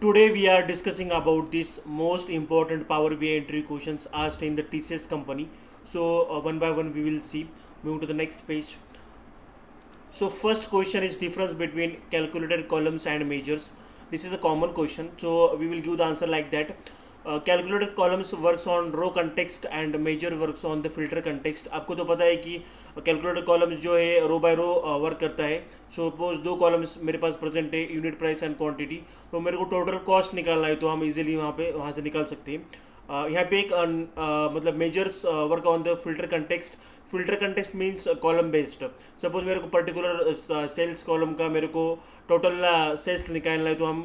Today we are discussing about this most important Power BI entry questions asked in the TCS company. So one by one we will see. Move to the next page. So first question is difference between calculated columns and measures. This is a common question. So we will give the answer like that. Calculated columns works on row context and measure works on the filter context. आपको तो पता है कि calculator columns जो है रो bye रो work करता है. Suppose दो कॉलम्स मेरे पास प्रेजेंट है, यूनिट प्राइस एंड क्वांटिटी. तो मेरे को टोटल कॉस्ट निकालना है तो हम इजीली वहाँ से निकाल सकते हैं. यहाँ पे एक मतलब measures work on the filter context. Filter context means column based. Suppose मेरे को पर्टिकुलर सेल्स कॉलम का मेरे को टोटल सेल्स निकालना है तो हम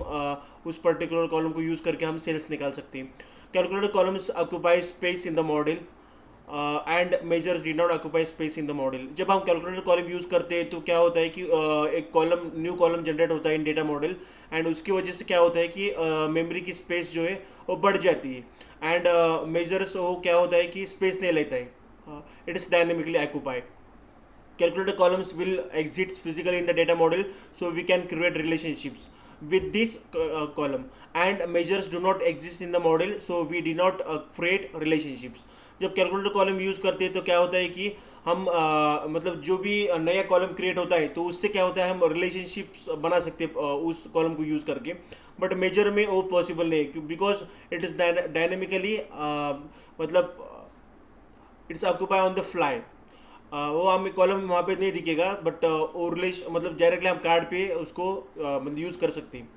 उस पर्टिकुलर कॉलम को यूज़ करके हम सेल्स निकाल सकते हैं. Calculator columns occupy space in the model and measures D not occupy space in the model. जब हम कैलकुलेटर कॉलम यूज़ करते हैं तो क्या होता है कि एक कॉलम न्यू कॉलम जनरेट होता है इन डेटा मॉडल, एंड उसकी वजह से क्या होता है कि मेमोरी की स्पेस जो है वो बढ़ जाती है. एंड मेजर्स वो क्या होता है कि स्पेस नहीं लेता है. It is dynamically occupied. Calculator columns will exist physically in the data model, so we can create relationships with this column, and measures do not exist in the model, so we do not create relationships. जब calculator column use करते हैं तो क्या होता है कि हम मतलब जो भी नया कॉलम क्रिएट होता है तो उससे क्या होता है हम रिलेशनशिप्स बना सकते हैं उस कॉलम को यूज़ करके. बट मेजर में वो पॉसिबल नहीं है बिकॉज इट इज़ डायनेमिकली मतलब it's occupy on the fly. वो हमें कॉलम वहाँ पे नहीं दिखेगा बट वो रिलेशन मतलब डायरेक्टली हम कार्ड पे उसको मतलब यूज़ कर सकते हैं.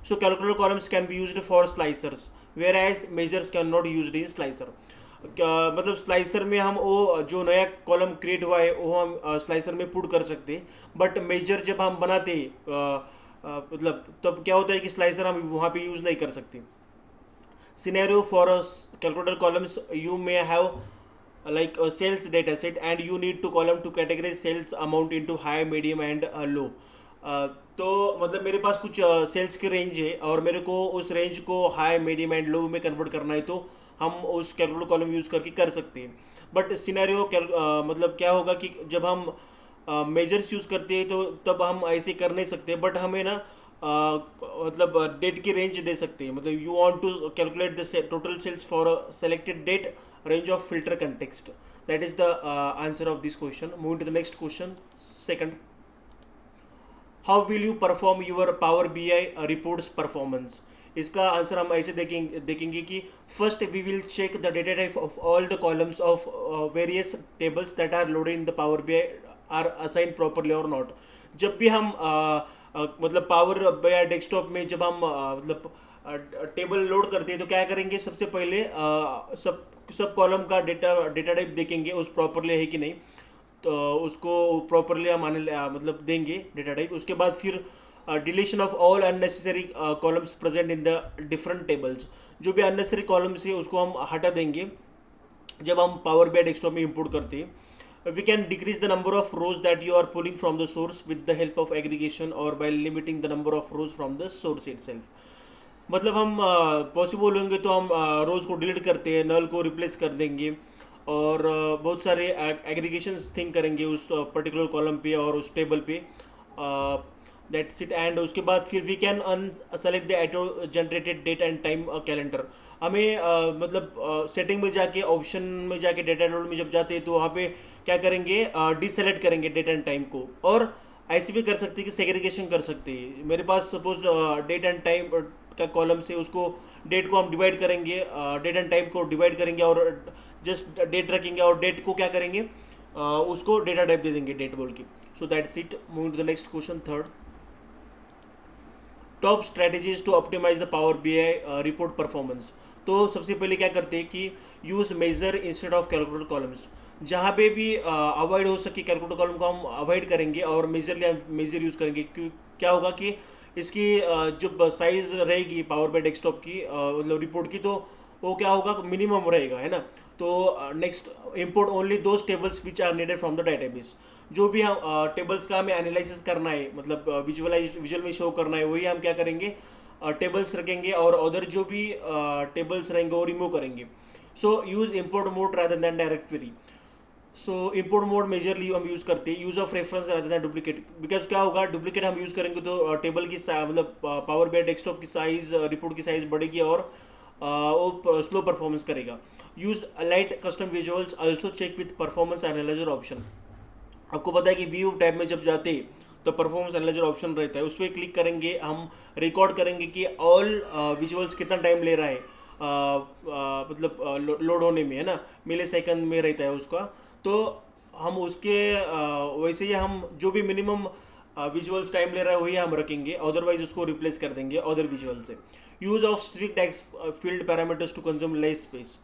So calculator columns can be used for slicers whereas measures cannot used in slicer. मतलब स्लाइसर में हम वो जो नया कॉलम क्रिएट हुआ है वो हम स्लाइसर में पुट कर सकते हैं, बट मेजर जब हम बनाते मतलब तब क्या होता है कि स्लाइसर हम वहाँ पे यूज़ नहीं कर सकते. Scenario for calculator columns you may have like a sales data set and you need to column to categorize sales amount into high medium and low. तो मतलब मेरे पास कुछ सेल्स की रेंज है और मेरे को उस रेंज को हाई मीडियम एंड लो में कन्वर्ट करना है तो हम उस कैलकुलेटर कॉलम यूज़ करके कर सकते हैं. बट सिनेरियो मतलब क्या होगा कि जब हम मेजर्स यूज़ करते हैं तो तब हम ऐसे कर नहीं सकते, बट हमें ना मतलब डेट की रेंज दे सकते हैं. मतलब you want to calculate the total sales for a selected date range of filter context. That is the answer of this question. Moving to the next question. Second, how will you perform your Power BI reports performance? इसका answer हम ऐसे देखेंगे कि first we will check the data type of all the columns of various tables that are loaded in the power B I are assign properly और not. जब भी हम मतलब पावर BI डेस्कटॉप में जब हम मतलब टेबल लोड करते हैं तो क्या करेंगे, सबसे पहले सब कॉलम का डेटा टाइप देखेंगे उस प्रॉपरली है कि नहीं, तो उसको प्रॉपरली हम मतलब देंगे डेटा टाइप. उसके बाद फिर deletion of all unnecessary columns present in the different tables. जो भी अननेसेसरी कॉलम्स है उसको हम हटा देंगे जब हम पावर BI डेस्कटॉप में इंपोर्ट करते हैं. We can decrease the number of rows that you are pulling from the source with the help of aggregation or by limiting the number of rows from the source itself. मतलब हम possible होंगे तो हम रोज़ को delete करते हैं, नल को replace कर देंगे और बहुत सारे एग्रीगेशंस थिंक करेंगे उस पर्टिकुलर कॉलम पे और उस टेबल पे. That's it. एंड उसके बाद फिर we can select the auto generated date and time calendar. हमें मतलब सेटिंग में जाके ऑप्शन में जाके डेटा लोड में जब जाते हैं तो वहाँ पे क्या करेंगे, डिसेलेक्ट करेंगे डेट एंड टाइम को. और ऐसे भी कर सकते हैं कि सेग्रीगेशन कर सकते हैं. मेरे पास सपोज डेट एंड टाइम का कॉलम से उसको डेट को हम डिवाइड करेंगे, डेट एंड टाइम को डिवाइड करेंगे और जस्ट डेट रखेंगे और डेट को क्या करेंगे उसको डेटा टाइप दे देंगे डेट बोल के. So that's it. Moving to the next question. Third, top strategies to optimize the power BI report performance. तो सबसे पहले क्या करते हैं कि use measure instead of calculator columns. जहाँ पे भी अवॉइड हो सके कैलकुलेटर कॉलम को हम अवॉइड करेंगे और मेजर यूज़ करेंगे. क्या होगा कि इसकी जो साइज़ रहेगी पावर BI डेस्कटॉप की मतलब रिपोर्ट की, तो वो क्या होगा मिनिमम रहेगा, है ना. तो next, import only those tables which are needed from the database. जो भी हम टेबल्स का हमें एनालिसिस करना है मतलब विजुअल में शो करना है वही हम क्या करेंगे टेबल्स रखेंगे और अदर जो भी टेबल्स रहेंगे वो रिमूव करेंगे. So use import mode rather than direct query. So import mode majorly हम यूज़ करते हैं यूज़ ऑफ रेफरेंस रहता है डुप्लीकेट, बिकॉज क्या होगा डुप्लीकेट हम यूज़ करेंगे तो टेबल की मतलब पावर BI डेस्कटॉप की साइज़ रिपोर्ट की साइज़ बढ़ेगी और वो स्लो परफॉर्मेंस करेगा। Use light custom visuals also check with performance analyzer option. आपको पता है कि व्यू टैब में जब जाते हैं तो परफॉर्मेंस एनालाइजर ऑप्शन रहता है, उस पर क्लिक करेंगे, हम रिकॉर्ड करेंगे कि ऑल विजुअल्स कितना टाइम ले रहा है मतलब लोड होने में, है ना, मिली सेकंड में रहता है उसका। तो हम उसके वैसे ही हम जो भी मिनिमम विजुअल्स टाइम ले रहा है वही हम रखेंगे, अदरवाइज उसको रिप्लेस कर देंगे अदर विजुअल से। Use of strict text field parameters to consume less space,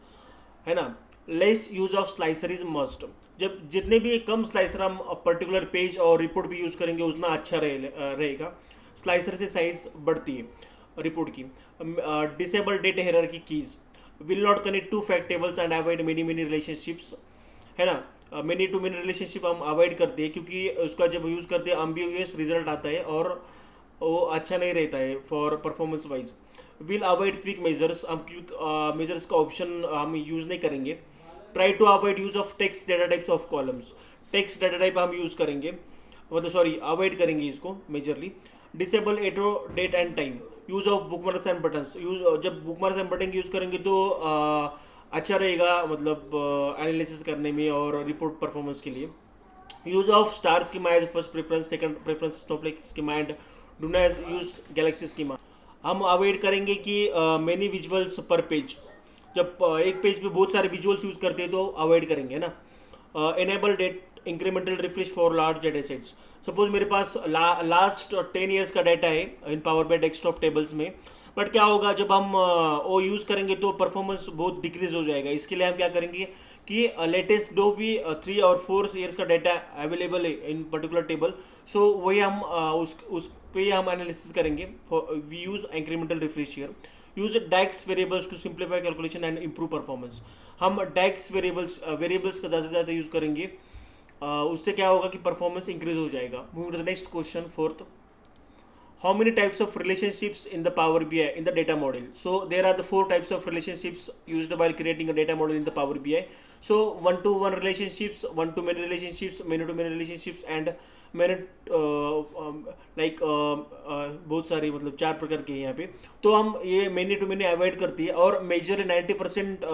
है ना। Less use of slicer is must. जब जितने भी कम स्लाइसर हम पर्टिकुलर पेज और रिपोर्ट भी यूज़ करेंगे उतना अच्छा रहेगा। स्लाइसर से साइज बढ़ती है रिपोर्ट की। Disable data hierarchy keys, will not connect to fact tables and avoid many many relationships, है ना। मेनी टू मेनी रिलेशनशिप हम अवॉइड करते हैं क्योंकि उसका जब यूज़ करते हैं अम्बिगुअस रिजल्ट आता है और वो अच्छा नहीं रहता है for performance wise. Will avoid quick measures, हम क्विक मेजर्स का ऑप्शन हम यूज़ नहीं करेंगे। Try to avoid use of text data types of columns, text data type हम यूज़ करेंगे, मतलब सॉरी अवॉइड करेंगे इसको majorly. Disable auto date and time, use of bookmarks and buttons, use जब बुकमार्क्स एंड बटन यूज़ करेंगे तो अच्छा रहेगा मतलब एनालिसिस करने में और रिपोर्ट परफॉर्मेंस के लिए। Use of star schema as first preference, second preference snowflake schema and do not use galaxy schema. हम अवॉइड करेंगे कि मेनी विजुअल्स पर पेज, जब एक पेज पे बहुत सारे विजुअल्स यूज़ करते हैं तो अवॉइड करेंगे ना। Enable date incremental refresh for large data sets, suppose मेरे पास लास्ट 10 ईयर्स का डाटा है in power BI desktop tables में, बट क्या होगा जब हम वो यूज़ करेंगे तो परफॉर्मेंस बहुत डिक्रीज हो जाएगा। इसके लिए हम क्या करेंगे कि लेटेस्ट जो भी 3 और 4 ईयर्स का डाटा अवेलेबल है इन पर्टिकुलर टेबल, सो वही हम उस पे हम एनालिसिस करेंगे। We use incremental refresh here. Use DAX variables to simplify calculation and improve performance, हम डैक्स वेरिएबल्स का ज़्यादा से ज़्यादा यूज़ करेंगे, उससे क्या होगा कि परफॉर्मेंस इंक्रीज हो जाएगा। Moving to the next question, fourth, how many types of relationships in the Power BI in the data model? So there are the 4 types of relationships used while creating a data model in the Power BI. So one to one relationships, one to many relationships, many to many relationships and many बहुत सारी मतलब 4 प्रकार के हैं यहाँ पे। तो हम ये मैनी टू मैनी अवॉइड करती है और मेजर 90%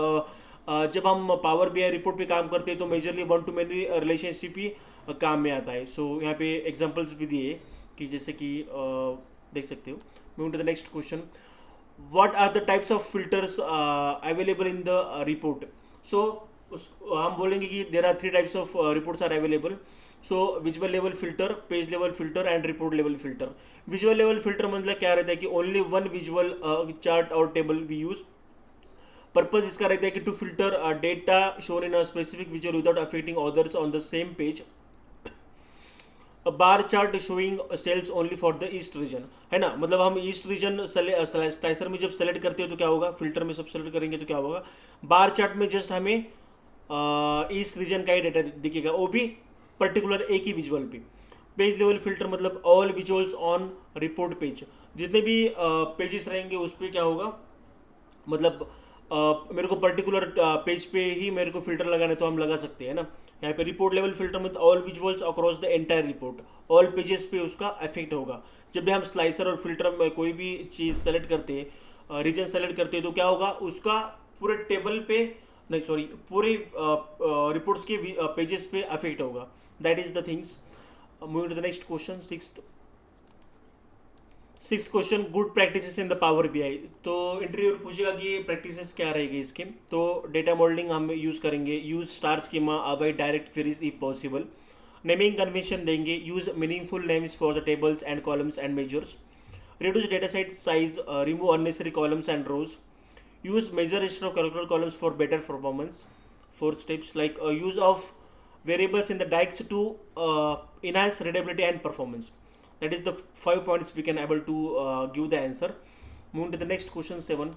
जब हम पावर BI रिपोर्ट पे काम करते हैं तो majorly one to many relationship ही काम में आता है। सो यहाँ पे एग्जांपल्स भी दिए कि जैसे कि देख सकते हो। Moving to the next question, what are the types of filters available in the report? So हम बोलेंगे कि there are 3 types of reports are available. So visual level filter, page level filter and report level filter. Visual level filter मतलब क्या रहता है कि only one visual chart और table we use. Purpose इसका रहता है कि to filter data shown in a specific visual without affecting others on the same page. Bar chart showing sales only for the east region, है ना, मतलब हम east region slicer में जब सेलेक्ट करते हो तो क्या होगा, फिल्टर में सब सेलेक्ट करेंगे तो क्या होगा, बार चार्ट में जस्ट हमें ईस्ट रीजन का ही डेटा दिखेगा, वो भी पर्टिकुलर एक ही विजुअल पे। पेज लेवल फिल्टर मतलब all visuals on report page, जितने भी पेजेस रहेंगे उस पर क्या होगा, मतलब मेरे को पर्टिकुलर पेज पे ही मेरे को फिल्टर लगाना है तो हम लगा सकते हैं ना। यहाँ पे रिपोर्ट लेवल फिल्टर में all visuals across the entire report, all pages पे उसका इफेक्ट होगा। जब भी हम स्लाइसर और फिल्टर में कोई भी चीज़ सेलेक्ट करते हैं, रीजन सेलेक्ट करते हैं तो क्या होगा, उसका पूरे टेबल पे नहीं सॉरी पूरे रिपोर्ट्स के पेजेस पे इफेक्ट होगा। That is the things. Moving to the next question, six question, good practices in the power BI। तो इंटरव्यू पूछेगा कि प्रैक्टिसेस क्या रहेगी इसके। तो डेटा मॉडलिंग हम यूज़ करेंगे, use star schema, avoid direct queries if possible. Naming convention देंगे, use meaningful names for the tables and columns and measures. Reduce data set size, remove unnecessary columns and rows. Use measure instead of calculator columns for better performance. Fourth steps like use of variables in the DAX to enhance readability and performance. That is the 5 points we can able to give the answer. Move to the next question, 7.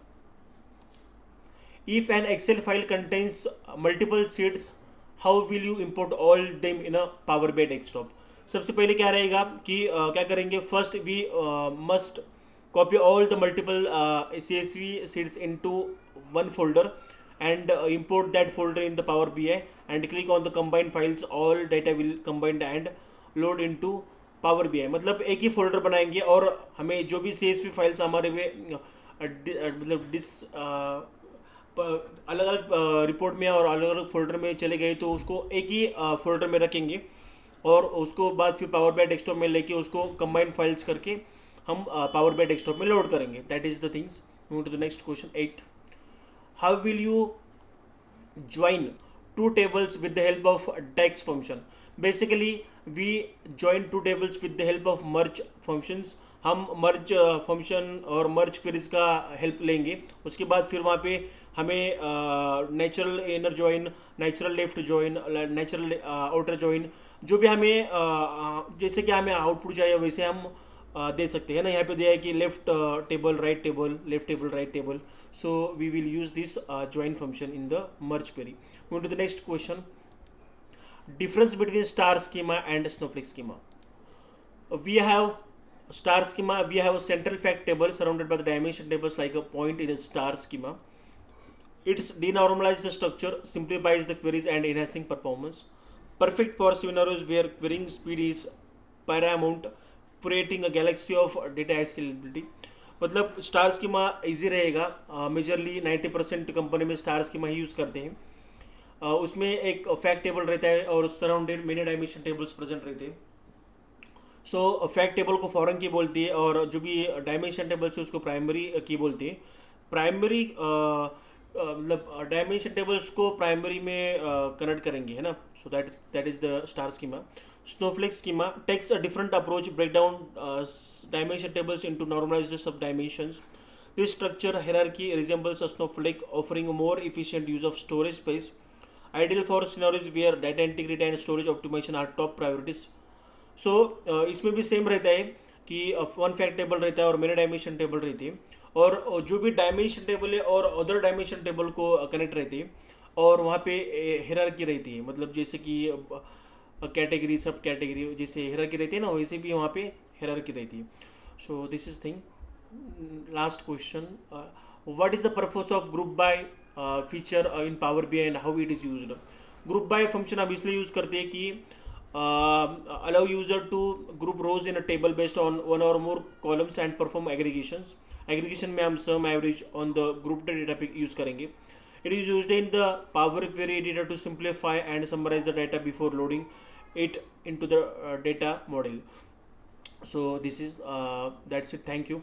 If an Excel file contains multiple sheets, how will you import all them in a Power BI desktop? सबसे पहले क्या रहेगा कि क्या करेंगे, first we must copy all the multiple CSV sheets into one folder and import that folder in the Power BI and click on the combine files. All data will combined and load into Power BI. मतलब एक ही folder बनाएंगे और हमें जो भी CSV files हमारे में मतलब अलग अलग रिपोर्ट में और अलग अलग फोल्डर में चले गए तो उसको एक ही फोल्डर में रखेंगे और उसको बाद फिर पावर बाय डेस्कटॉप में लेके उसको कंबाइन फाइल्स करके हम पावर बाय डेस्कटॉप में लोड करेंगे. That is the things. Move to the next question 8. How will you join two tables with the help of DEX function. Basically we join two tables with the help of merge functions. हम merge function और merge queries का help लेंगे. उसके बाद फिर वहाँ पे हमें natural inner join, natural left join, natural outer join जो भी हमें जैसे कि हमें आउटपुट चाहिए वैसे हम दे सकते हैं ना. यहाँ पे दिया है कि left table right table, left table right table. So we will use this join function in the merge query. Move to the next question. Difference between star schema and snowflake schema. We have star schema. We have a central fact table surrounded by the dimension tables like a point in a star schema. Its denormalized structure simplifies the queries and enhancing performance. Perfect for scenarios where querying speed is paramount, creating a galaxy of data accessibility. मतलब star schema easy रहेगा. Majorly 90% company में star schema ही use करते हैं. उसमें एक fact table रहता है और surrounded many dimension tables present रहते हैं. सो फैक्ट टेबल को फॉरेन की बोलती है और जो भी डायमेंशन टेबल्स है उसको प्राइमरी की बोलती है. प्राइमरी मतलब डायमेंशन टेबल्स को प्राइमरी में कनेक्ट करेंगे है ना. So that is the star schema. Snowflake schema takes a different approach, break down dimension tables into normalised sub dimensions. This structure hierarchy resembles a snowflake, offering a more efficient use of storage space, ideal for scenarios where data integrity and storage optimization are top priorities. सो इसमें भी same रहता है कि one fact table रहता है और many dimension table रहती है और जो भी डायमेंशन टेबल है और अदर डायमेंशन टेबल को कनेक्ट रहती है और वहाँ पे हियरार्की रहती है. मतलब जैसे कि कैटेगरी सब कैटेगरी जैसे हियरार्की रहती है ना वैसे भी वहाँ पे हियरार्की रहती है. So this is thing. Last question. What is the purpose of group by feature in power BI and how it is used. Group by function हम इसलिए यूज़ करते हैं कि allow user to group rows in a table based on one or more columns and perform aggregations. Aggregation में हम sum average on the grouped data पे use करेंगे. It is used in the Power Query editor to simplify and summarize the data before loading it into the data model. So this is that's it. Thank you.